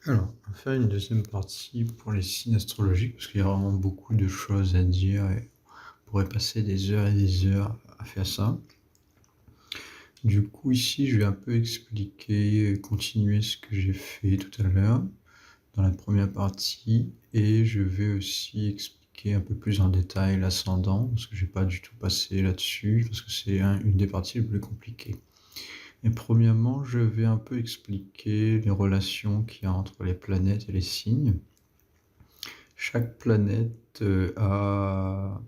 Alors, on va faire une deuxième partie pour les signes astrologiques, parce qu'il y a vraiment beaucoup de choses à dire et on pourrait passer des heures et des heures à faire ça. Du coup, ici, je vais un peu expliquer, continuer ce que j'ai fait tout à l'heure dans la première partie, et je vais aussi expliquer un peu plus en détail l'ascendant, parce que j'ai pas du tout passé là-dessus, parce que c'est une des parties les plus compliquées. Et premièrement, je vais un peu expliquer les relations qu'il y a entre les planètes et les signes. Chaque planète a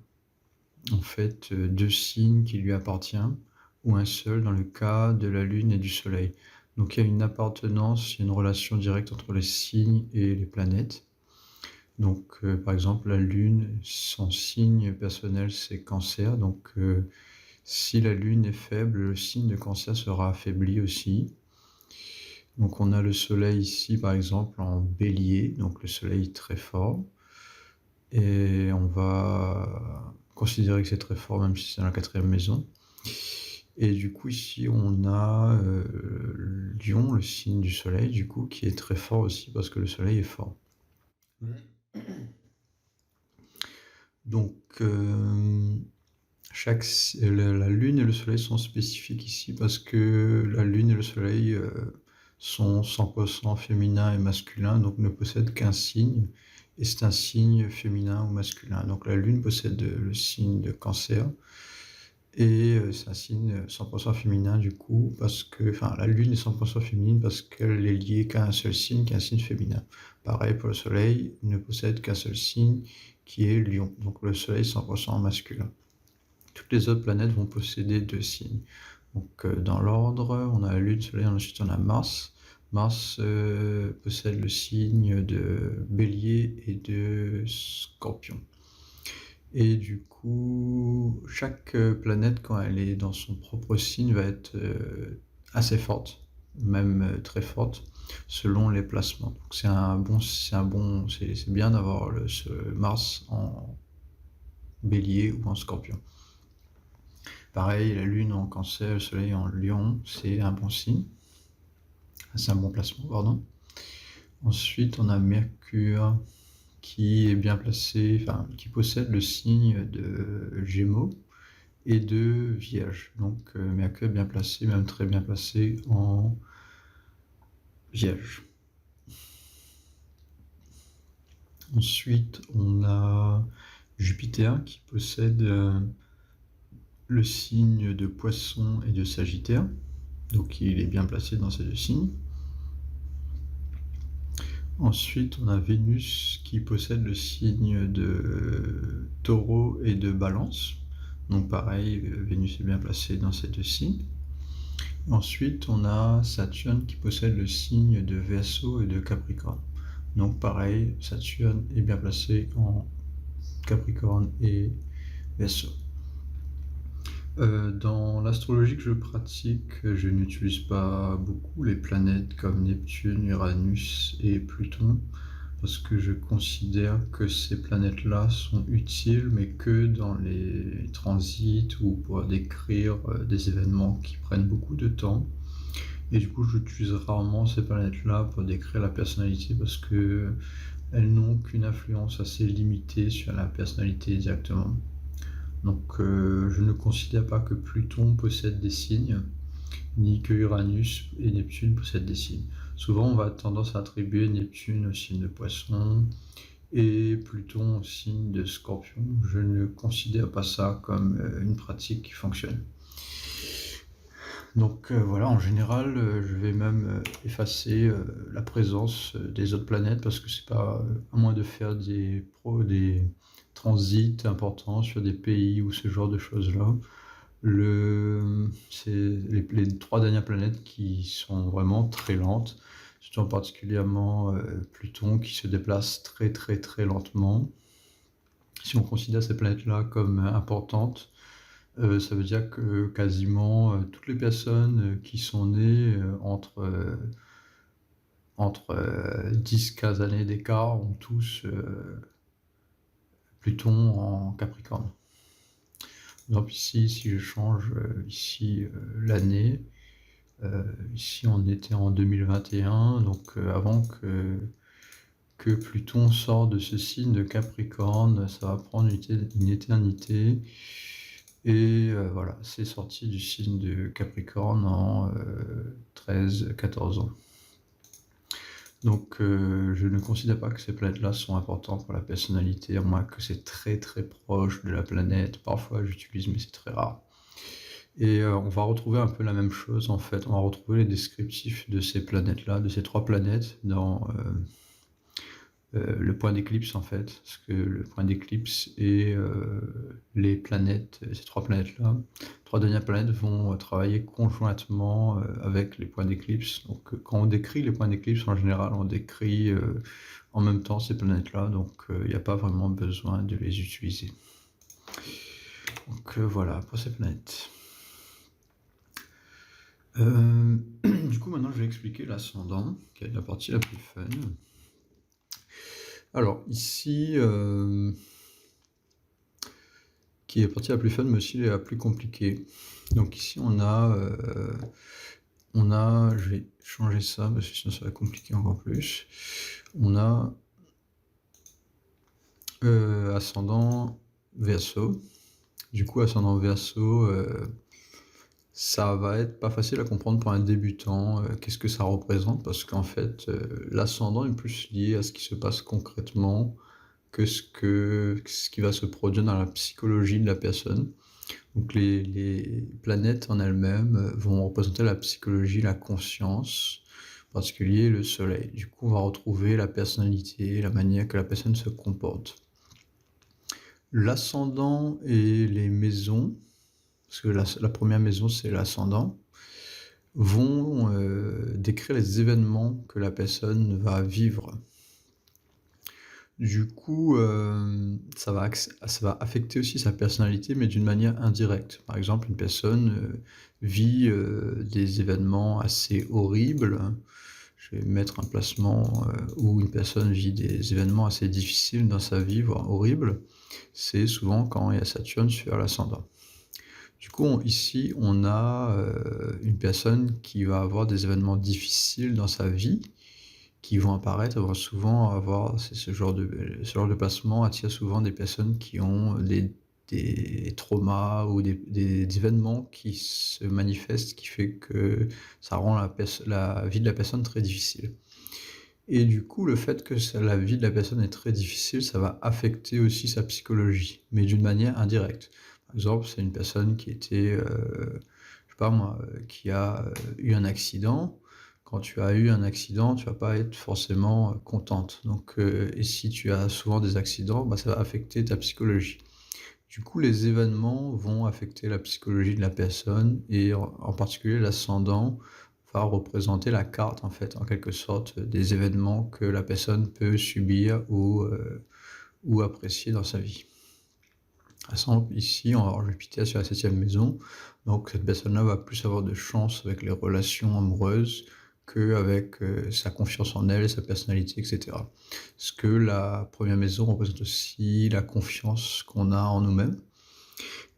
en fait deux signes qui lui appartiennent, ou un seul dans le cas de la Lune et du Soleil. Donc il y a une appartenance, il y a une relation directe entre les signes et les planètes. Donc par exemple la Lune, son signe personnel c'est Cancer, donc si la Lune est faible, le signe de Cancer sera affaibli aussi. Donc on a le Soleil ici par exemple en Bélier, donc le Soleil très fort. Et on va considérer que c'est très fort, même si c'est dans la quatrième maison. Et du coup, ici, on a Lion, le signe du soleil, du coup, qui est très fort aussi parce que le soleil est fort. Donc, la lune et le soleil sont spécifiques ici parce que la lune et le soleil sont 100% féminin et masculin, donc ne possèdent qu'un signe, et c'est un signe féminin ou masculin. Donc la lune possède le signe de Cancer, et c'est un signe 100% féminin du coup, parce que, enfin, la lune est 100% féminine parce qu'elle est liée qu'à un seul signe, qui est un signe féminin. Pareil pour le soleil, il ne possède qu'un seul signe, qui est Lion. Donc le soleil est 100% masculin. Toutes les autres planètes vont posséder deux signes. Donc dans l'ordre, on a la Lune, le Soleil, ensuite on a Mars. Mars possède le signe de Bélier et de Scorpion. Et du coup, chaque planète, quand elle est dans son propre signe, va être assez forte, même très forte, selon les placements. Donc c'est bien d'avoir ce Mars en Bélier ou en Scorpion. Pareil, la Lune en Cancer, le Soleil en Lion, c'est un bon signe. C'est un bon placement, pardon. Ensuite, on a Mercure qui est bien placé, enfin, qui possède le signe de Gémeaux et de Vierge. Donc, Mercure est bien placé, même très bien placé en Vierge. Ensuite, on a Jupiter qui possède le signe de Poisson et de Sagittaire. Donc, il est bien placé dans ces deux signes. Ensuite, on a Vénus qui possède le signe de Taureau et de Balance. Donc pareil, Vénus est bien placée dans ces deux signes. Ensuite, on a Saturne qui possède le signe de Verseau et de Capricorne. Donc pareil, Saturne est bien placé en Capricorne et Verseau. Dans l'astrologie que je pratique, je n'utilise pas beaucoup les planètes comme Neptune, Uranus et Pluton, parce que je considère que ces planètes-là sont utiles, mais que dans les transits ou pour décrire des événements qui prennent beaucoup de temps. Et du coup, j'utilise rarement ces planètes-là pour décrire la personnalité, parce que elles n'ont qu'une influence assez limitée sur la personnalité directement. Donc je ne considère pas que Pluton possède des signes, ni que Uranus et Neptune possèdent des signes. Souvent on va tendance à attribuer Neptune au signe de Poisson et Pluton au signe de Scorpion. Je ne considère pas ça comme une pratique qui fonctionne. Donc voilà, en général, je vais même effacer la présence des autres planètes parce que c'est pas, à moins de faire des transits importants sur des pays ou ce genre de choses-là. C'est les trois dernières planètes qui sont vraiment très lentes, surtout particulièrement Pluton qui se déplace très très très lentement. Si on considère ces planètes-là comme importantes, ça veut dire que quasiment toutes les personnes qui sont nées entre 10-15 années d'écart ont tous Pluton en Capricorne. Donc ici, si je change ici l'année, Ici, on était en 2021, donc avant que Pluton sorte de ce signe de Capricorne, ça va prendre une éternité. Et voilà, c'est sorti du signe de Capricorne en 13-14 ans. Donc je ne considère pas que ces planètes-là sont importantes pour la personnalité, à moins que c'est très très proche de la planète. Parfois j'utilise, mais c'est très rare. Et on va retrouver un peu la même chose en fait. On va retrouver les descriptifs de ces planètes-là, de ces trois planètes, dans le point d'éclipse en fait. Parce que le point d'éclipse et les planètes, ces trois planètes-là, trois dernières planètes vont travailler conjointement avec les points d'éclipse. Donc quand on décrit les points d'éclipse, en général, on décrit en même temps ces planètes-là. Donc il n'y a pas vraiment besoin de les utiliser. Donc voilà pour ces planètes. Du coup, maintenant, je vais expliquer l'ascendant, qui est la partie la plus fun. Alors, ici, qui est la partie la plus fun, mais aussi la plus compliquée. Donc ici, je vais changer ça, parce que sinon ça va compliquer encore plus. On a ascendant Verseau. Du coup, ascendant Verseau, ça va être pas facile à comprendre pour un débutant, qu'est-ce que ça représente, parce qu'en fait, l'ascendant est plus lié à ce qui se passe concrètement que ce qui va se produire dans la psychologie de la personne. Donc les planètes en elles-mêmes vont représenter la psychologie, la conscience, en particulier le soleil. Du coup, on va retrouver la personnalité, la manière que la personne se comporte. L'ascendant et les maisons, parce que la première maison c'est l'ascendant, vont décrire les événements que la personne va vivre. Du coup, ça va affecter aussi sa personnalité, mais d'une manière indirecte. Par exemple, une personne vit des événements assez horribles. Je vais mettre un placement où une personne vit des événements assez difficiles dans sa vie, voire horribles. C'est souvent quand il y a Saturne sur l'ascendant. Du coup, ici, on a une personne qui va avoir des événements difficiles dans sa vie, qui vont apparaître, va souvent avoir ce genre de placement attire souvent des personnes qui ont des traumas ou des événements qui se manifestent, qui fait que ça rend la vie de la personne très difficile. Et du coup, le fait que la vie de la personne est très difficile, ça va affecter aussi sa psychologie, mais d'une manière indirecte. Par exemple, c'est une personne qui était, je sais pas moi, qui a eu un accident. Quand tu as eu un accident, tu vas pas être forcément contente. Donc, et si tu as souvent des accidents, bah, ça va affecter ta psychologie. Du coup, les événements vont affecter la psychologie de la personne et en particulier l'ascendant va représenter la carte, en fait, en quelque sorte, des événements que la personne peut subir ou apprécier dans sa vie. Par exemple, ici, on va avoir Jupiter sur la 7e maison, donc cette personne-là va plus avoir de chance avec les relations amoureuses qu'avec sa confiance en elle, sa personnalité, etc. Parce que la première maison représente aussi la confiance qu'on a en nous-mêmes.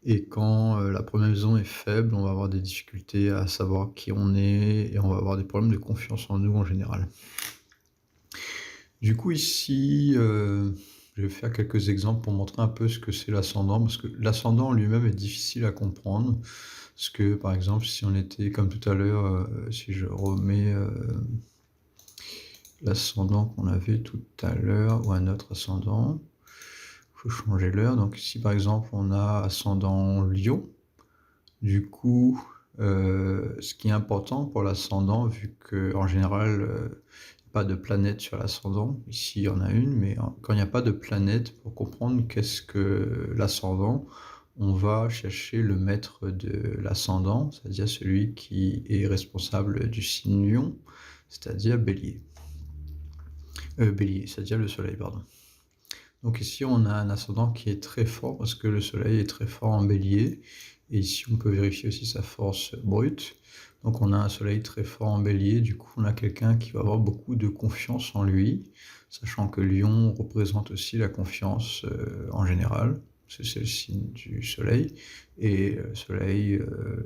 Et quand la première maison est faible, on va avoir des difficultés à savoir qui on est et on va avoir des problèmes de confiance en nous en général. Du coup ici, je vais faire quelques exemples pour montrer un peu ce que c'est l'ascendant, parce que l'ascendant lui-même est difficile à comprendre. Parce que par exemple, si on était comme tout à l'heure, si je remets l'ascendant qu'on avait tout à l'heure ou un autre ascendant, il faut changer l'heure. Donc ici par exemple, on a ascendant Lion. Du coup, ce qui est important pour l'ascendant, vu qu'en général, pas de planète sur l'ascendant, ici il y en a une, mais quand il n'y a pas de planète, pour comprendre qu'est-ce que l'ascendant, on va chercher le maître de l'ascendant, c'est-à-dire celui qui est responsable du signe Lion, c'est-à-dire Bélier. Bélier, c'est-à-dire le Soleil, pardon. Donc ici, on a un ascendant qui est très fort parce que le Soleil est très fort en Bélier. Et ici, on peut vérifier aussi sa force brute. Donc on a un Soleil très fort en Bélier. Du coup, on a quelqu'un qui va avoir beaucoup de confiance en lui, sachant que Lion représente aussi la confiance en général. parce que c'est le signe du soleil, et le soleil,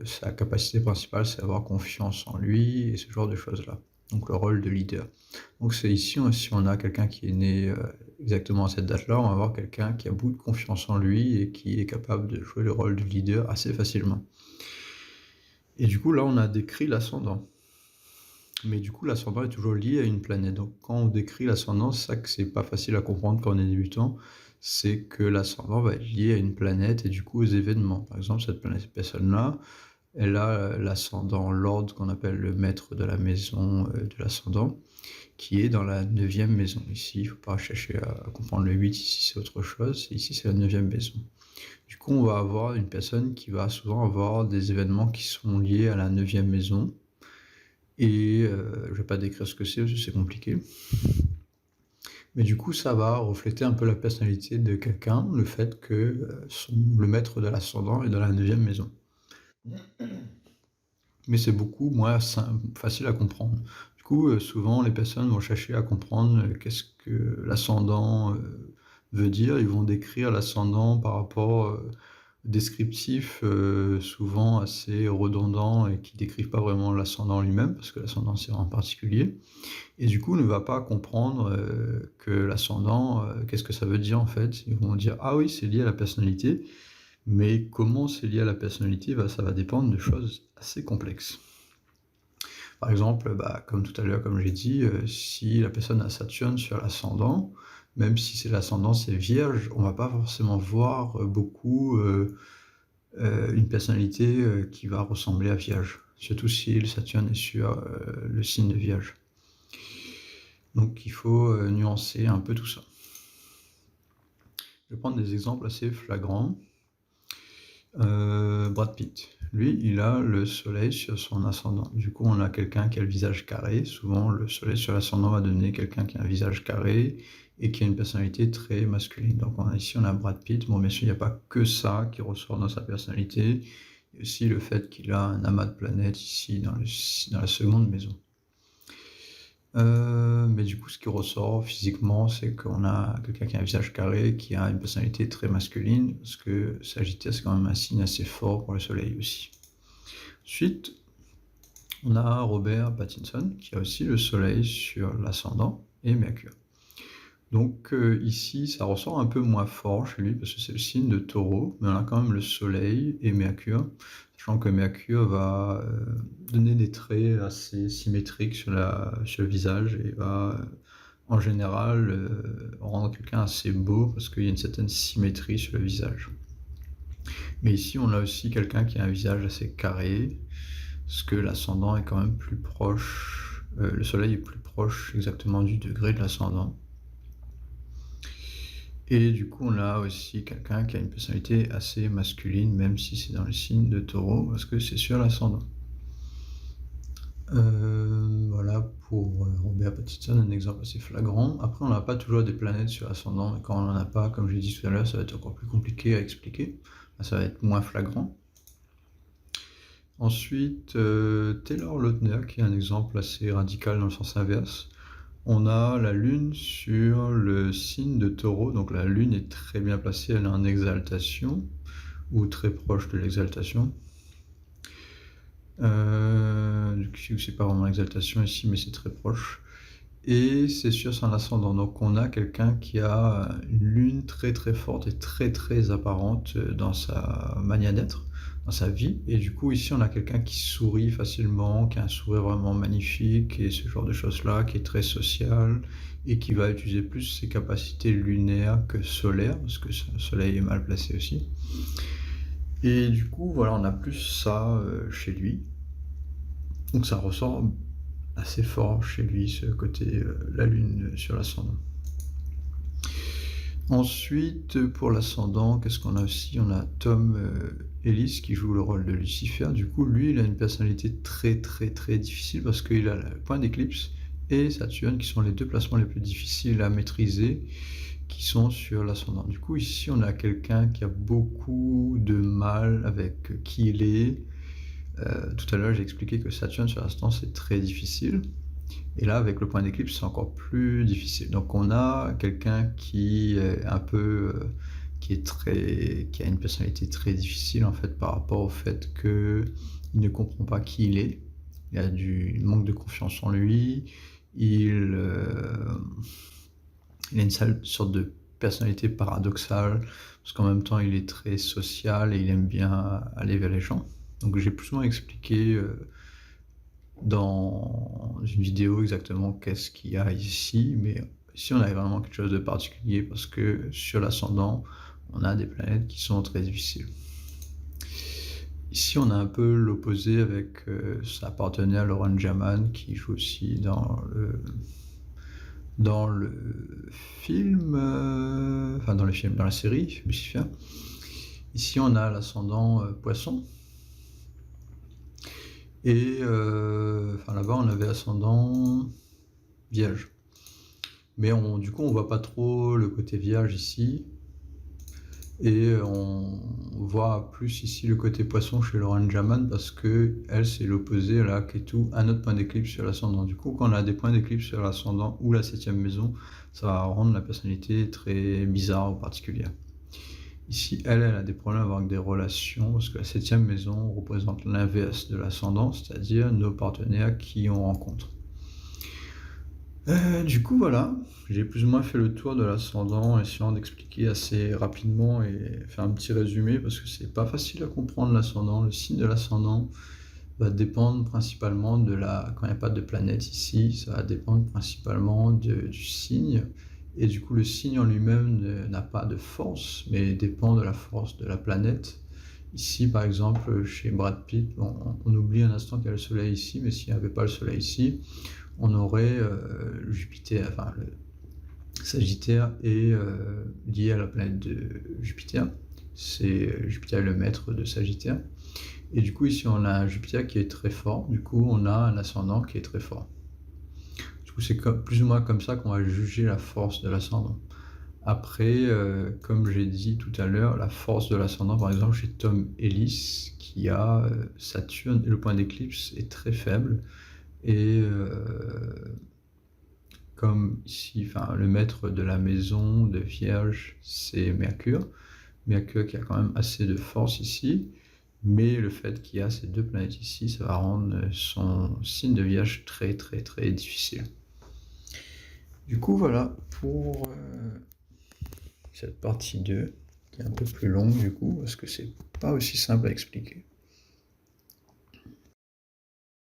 sa capacité principale, c'est avoir confiance en lui et ce genre de choses-là. Donc le rôle de leader. Donc c'est ici, si on a quelqu'un qui est né exactement à cette date-là, on va avoir quelqu'un qui a beaucoup de confiance en lui et qui est capable de jouer le rôle de leader assez facilement. Et du coup, là, on a décrit l'ascendant. Mais du coup, l'ascendant est toujours lié à une planète. Donc, quand on décrit l'ascendant, c'est ça que c'est pas facile à comprendre quand on est débutant, c'est que l'ascendant va être lié à une planète et du coup aux événements. Par exemple, cette personne-là, elle a l'ascendant Lord, qu'on appelle le maître de la maison de l'ascendant, qui est dans la 9e maison. Ici, il ne faut pas chercher à comprendre le 8, ici c'est autre chose, ici c'est la 9e maison. Du coup, on va avoir une personne qui va souvent avoir des événements qui sont liés à la 9e maison. Et je ne vais pas décrire ce que c'est, parce que c'est compliqué. Mais du coup, ça va refléter un peu la personnalité de quelqu'un, le fait que le maître de l'ascendant est dans la 9e maison. Mais c'est beaucoup moins facile à comprendre. Du coup, souvent, les personnes vont chercher à comprendre qu'est-ce que l'ascendant veut dire. Ils vont décrire l'ascendant par rapport descriptif, souvent assez redondant et qui ne décrivent pas vraiment l'ascendant lui-même, parce que l'ascendant c'est en particulier. Et du coup, on ne va pas comprendre que l'ascendant, qu'est-ce que ça veut dire en fait. Ils vont dire, ah oui, c'est lié à la personnalité, mais comment c'est lié à la personnalité, ça va dépendre de choses assez complexes. Par exemple, comme tout à l'heure, comme j'ai dit, si la personne a Saturne sur l'ascendant, même si c'est l'ascendant, c'est vierge, on ne va pas forcément voir beaucoup une personnalité qui va ressembler à vierge, surtout si le Saturne est sur le signe de vierge. Donc il faut nuancer un peu tout ça. Je vais prendre des exemples assez flagrants. Brad Pitt, lui, il a le soleil sur son ascendant. Du coup, on a quelqu'un qui a le visage carré. Souvent, le soleil sur l'ascendant va donner quelqu'un qui a un visage carré et qui a une personnalité très masculine. Donc ici, on a Brad Pitt. Bon, bien sûr, il n'y a pas que ça qui ressort dans sa personnalité. Il y a aussi le fait qu'il a un amas de planètes ici dans la seconde maison. Mais du coup, ce qui ressort physiquement, c'est qu'on a quelqu'un qui a un visage carré, qui a une personnalité très masculine, parce que Sagittaire, c'est quand même un signe assez fort pour le soleil aussi. Ensuite, on a Robert Pattinson, qui a aussi le soleil sur l'ascendant et Mercure. Donc ici, ça ressort un peu moins fort chez lui, parce que c'est le signe de Taureau, mais on a quand même le soleil et Mercure, sachant que Mercure va donner des traits assez symétriques sur le visage et va en général rendre quelqu'un assez beau parce qu'il y a une certaine symétrie sur le visage. Mais ici, on a aussi quelqu'un qui a un visage assez carré, parce que l'ascendant est quand même plus proche, le soleil est plus proche exactement du degré de l'ascendant. Et du coup, on a aussi quelqu'un qui a une personnalité assez masculine, même si c'est dans le signe de Taureau, parce que c'est sur l'ascendant. Voilà pour Robert Pattinson, un exemple assez flagrant. Après, on n'a pas toujours des planètes sur l'ascendant, et quand on n'en a pas, comme j'ai dit tout à l'heure, ça va être encore plus compliqué à expliquer. Ça va être moins flagrant. Ensuite, Taylor Lautner, qui est un exemple assez radical dans le sens inverse. On a la Lune sur le signe de Taureau, donc la Lune est très bien placée, elle est en exaltation, ou très proche de l'exaltation. C'est pas vraiment l'exaltation ici, mais c'est très proche. Et c'est sur son ascendant, donc on a quelqu'un qui a une Lune très très forte et très très apparente dans sa manière d'être, dans sa vie, et du coup ici on a quelqu'un qui sourit facilement, qui a un sourire vraiment magnifique et ce genre de choses là, qui est très social et qui va utiliser plus ses capacités lunaires que solaires, parce que le soleil est mal placé aussi. Et du coup voilà, on a plus ça chez lui, donc ça ressort assez fort chez lui, ce côté la lune sur l'ascendant. Ensuite, pour l'ascendant, qu'est-ce qu'on a aussi? On a Tom Ellis qui joue le rôle de Lucifer. Du coup, lui, il a une personnalité très très très difficile parce qu'il a le point d'éclipse et Saturne qui sont les deux placements les plus difficiles à maîtriser, qui sont sur l'ascendant. Du coup, ici, on a quelqu'un qui a beaucoup de mal avec qui il est. Tout à l'heure, j'ai expliqué que Saturne sur l'ascendant, c'est très difficile. Et là, avec le point d'éclipse, c'est encore plus difficile. Donc on a quelqu'un qui est un peu qui a une personnalité très difficile en fait par rapport au fait qu'il ne comprend pas qui il est. Il a du manque de confiance en lui. Il a une sorte de personnalité paradoxale, parce qu'en même temps il est très social et il aime bien aller vers les gens. Donc j'ai plus ou moins expliqué dans une vidéo exactement qu'est-ce qu'il y a ici, mais ici on a vraiment quelque chose de particulier parce que sur l'ascendant, on a des planètes qui sont très difficiles. Ici on a un peu l'opposé avec sa partenaire Lauren Jaman qui joue aussi dans le film, enfin dans le film, dans la série Lucifer. Ici on a l'ascendant Poisson. Et enfin là-bas on avait ascendant Vierge. Mais du coup on voit pas trop le côté Vierge ici. Et on voit plus ici le côté Poisson chez Lauren Jaman parce que elle c'est l'opposé à la Ketu, un autre point d'éclipse sur l'ascendant. Du coup quand on a des points d'éclipse sur l'ascendant ou la 7e maison, ça va rendre la personnalité très bizarre ou particulière. Ici, elle a des problèmes avec des relations, parce que la 7e maison représente l'inverse de l'ascendant, c'est-à-dire nos partenaires qui on rencontre. Du coup, voilà, j'ai plus ou moins fait le tour de l'ascendant, essayant d'expliquer assez rapidement et faire un petit résumé, parce que c'est pas facile à comprendre l'ascendant. Le signe de l'ascendant va dépendre principalement quand il n'y a pas de planète ici, ça va dépendre principalement du signe. Et du coup, le signe en lui-même n'a pas de force, mais dépend de la force de la planète. Ici, par exemple, chez Brad Pitt, on oublie un instant qu'il y a le Soleil ici, mais s'il n'y avait pas le Soleil ici, on aurait Jupiter, enfin le Sagittaire est lié à la planète de Jupiter. Jupiter est le maître de Sagittaire. Et du coup, ici, on a un Jupiter qui est très fort. Du coup, on a un ascendant qui est très fort. Du coup, c'est plus ou moins comme ça qu'on va juger la force de l'ascendant. Après, comme j'ai dit tout à l'heure, la force de l'ascendant, par exemple, chez Tom Ellis, qui a Saturne, et le point d'éclipse est très faible. Et comme ici, enfin, le maître de la maison de Vierge, c'est Mercure. Mercure qui a quand même assez de force ici. Mais le fait qu'il y a ces deux planètes ici, ça va rendre son signe de Vierge très très très difficile. Du coup, voilà pour cette partie 2, qui est un peu plus longue du coup, parce que c'est pas aussi simple à expliquer.